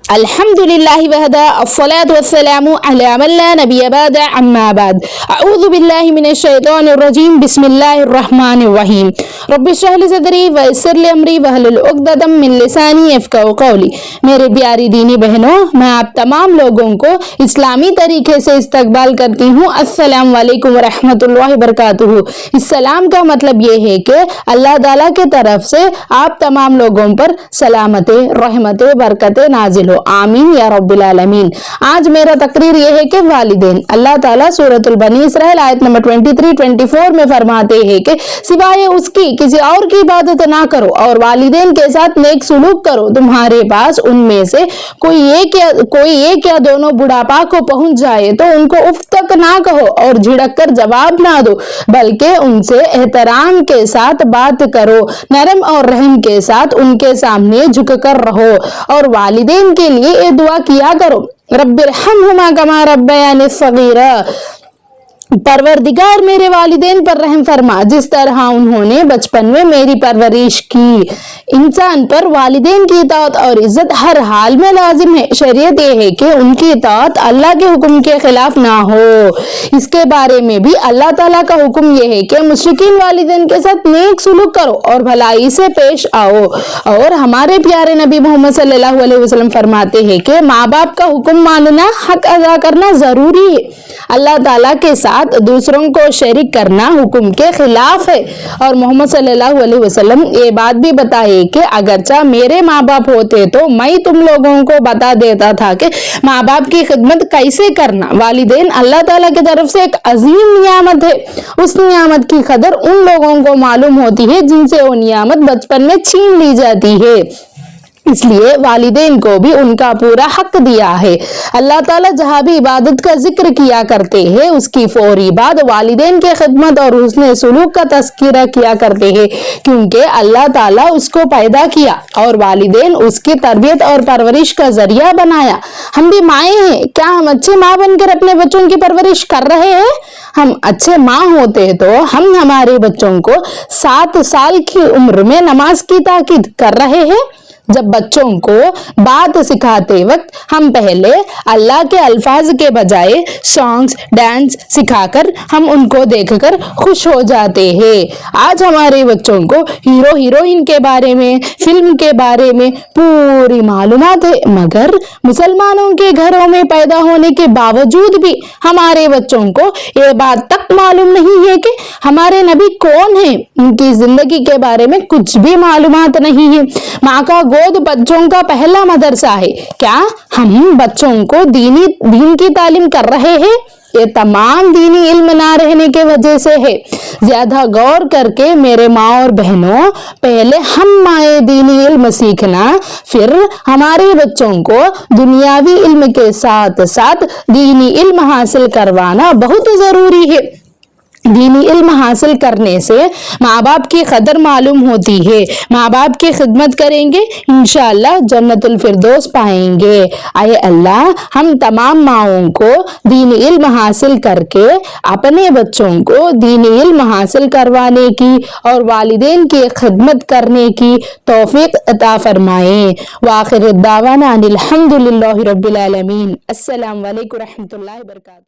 अल्हम्दुलिल्लाहि वहदा अस्सलातु वस्सलामु अला मन ला नबिय्य बाद अम्मा बाद अऊज़ु बिल्लाहि मिनश शैतानिर रजीम बिस्मिल्लाहिर रहमानिर रहीम रब्बि इश्रह ली सदरी व यस्सिर ली अमरी वहलुल उक़दतम मिन लिसानी यफ़क़हू क़ौली। मेरे प्यारी दीनी बहनों, मैं आप तमाम लोगों को इस्लामी तरीके से इस्तकबाल करती हूँ। अस्सलाम वालेकुम व रहमतुल्लाहि व बरकातुहू। इस सलाम का मतलब ये है कि अल्लाह ताला के तरफ से आप तमाम लोगों पर सलामतें, रहमतें, बरकतें नाजिल हो। आमीन या रब्बिल आलमीन। आज मेरा तकरीर ये है कि वालिदैन, अल्लाह ताला सूरतुल बनी इसराइल आयत नंबर 23-24 में फरमाते हैं कि सिवाय उसकी किसी और की इबादत ना करो और वालिदैन के साथ नेक सुलूक करो। तुम्हारे पास उनमें से कोई एक या दोनों बुढ़ापा को पहुंच जाए तो उनको उफ तक ना कहो और झिड़क कर जवाब ना दो, बल्कि उनसे एहतराम के साथ बात करो, नरम और रहम के साथ उनके सामने झुककर रहो और वालिदैन के लिए ये दुआ किया करो, रब्बिरहमहुमा कमा रब्बयानी सगीरा। परवरदिगार मेरे वालिदैन पर रहम फरमा जिस तरह उन्होंने बचपन में मेरी परवरिश की। इंसान पर वालिदैन की इताअत और इज्जत हर हाल में लाजिम है। शरीयत ये है कि उनकी इताअत अल्लाह के हुक्म के खिलाफ ना हो। इसके बारे में भी अल्लाह ताला का हुक्म ये है कि मुश्रिकीन वालिदैन के साथ नेक सुलूक करो और भलाई से पेश आओ। और हमारे प्यारे नबी मोहम्मद सल्लल्लाहु अलैहि वसल्लम फरमाते हैं कि माँ बाप का हुक्म मानना, हक अदा करना जरूरी है। अल्लाह ताला के साथ दूसरों को शरीक करना हुक्म के खिलाफ है। और मोहम्मद सल्लल्लाहु अलैहि वसल्लम ये बात भी बताए कि अगरचा मेरे माँ बाप होते तो मैं तुम लोगों को बता देता था कि माँ बाप की खिदमत कैसे करना। वालिदैन अल्लाह ताला की तरफ से एक अजीम नियामत है। उस नियामत की कदर उन लोगों को मालूम होती है जिनसे वो नियामत बचपन में छीन ली जाती है। इसलिए वालिदैन को भी उनका पूरा हक दिया है। अल्लाह ताला जहाँ भी इबादत का जिक्र किया करते हैं उसकी फौरी बाद वालिदैन के खिदमत और हुस्न सुलूक का तज़किरा किया करते हैं, क्योंकि अल्लाह ताला उसको पैदा किया और वालिदैन उसकी तरबियत और परवरिश का जरिया बनाया। हम भी माएँ हैं, क्या हम अच्छे माँ बनकर अपने बच्चों की परवरिश कर रहे हैं? हम अच्छे माँ होते तो हम हमारे बच्चों को 7 साल की उम्र में नमाज की ताकीद कर रहे हैं। जब बच्चों को बात सिखाते वक्त हम पहले अल्लाह के अल्फाज के बजाय सॉन्ग्स, डांस सिखाकर हम उनको देखकर खुश हो जाते हैं। आज हमारे बच्चों को हीरो हीरोइन के बारे में, फिल्म के बारे में पूरी मालूमात है, मगर मुसलमानों के घरों में पैदा होने के बावजूद भी हमारे बच्चों को ये बात तक मालूम नहीं है कि हमारे नबी कौन है। उनकी जिंदगी के बारे में कुछ भी मालूमात नहीं है। माँ का गोद बच्चों का पहला मदरसा है। क्या हम बच्चों को दीन की तालीम कर रहे हैं? ये तमाम दीनी इल्म ना रहने के वजह से है। ज्यादा गौर करके मेरे माँ और बहनों, पहले हम माए दीनी इल्म सीखना, फिर हमारे बच्चों को दुनियावी इल्म के साथ साथ दीनी इल्म हासिल करवाना बहुत जरूरी है। दीनी इल्म हासिल करने से माँ बाप की कदर मालूम होती है। माँ बाप की खिदमत करेंगे इंशाअल्लाह जन्नतुल फिरदौस पाएंगे। आए अल्लाह हम तमाम माओं को दीनी इल्म हासिल करके अपने बच्चों को दीनी इल्म हासिल करवाने की और वालिदैन की खिदमत करने की तौफीक अता फरमाएं। वाखिर दावाना अनिल हम्दुलिल्लाहि रब्बिल आलमीन। अस्सलाम वालेकुम रहमतुल्लाहि व बरकातुहू।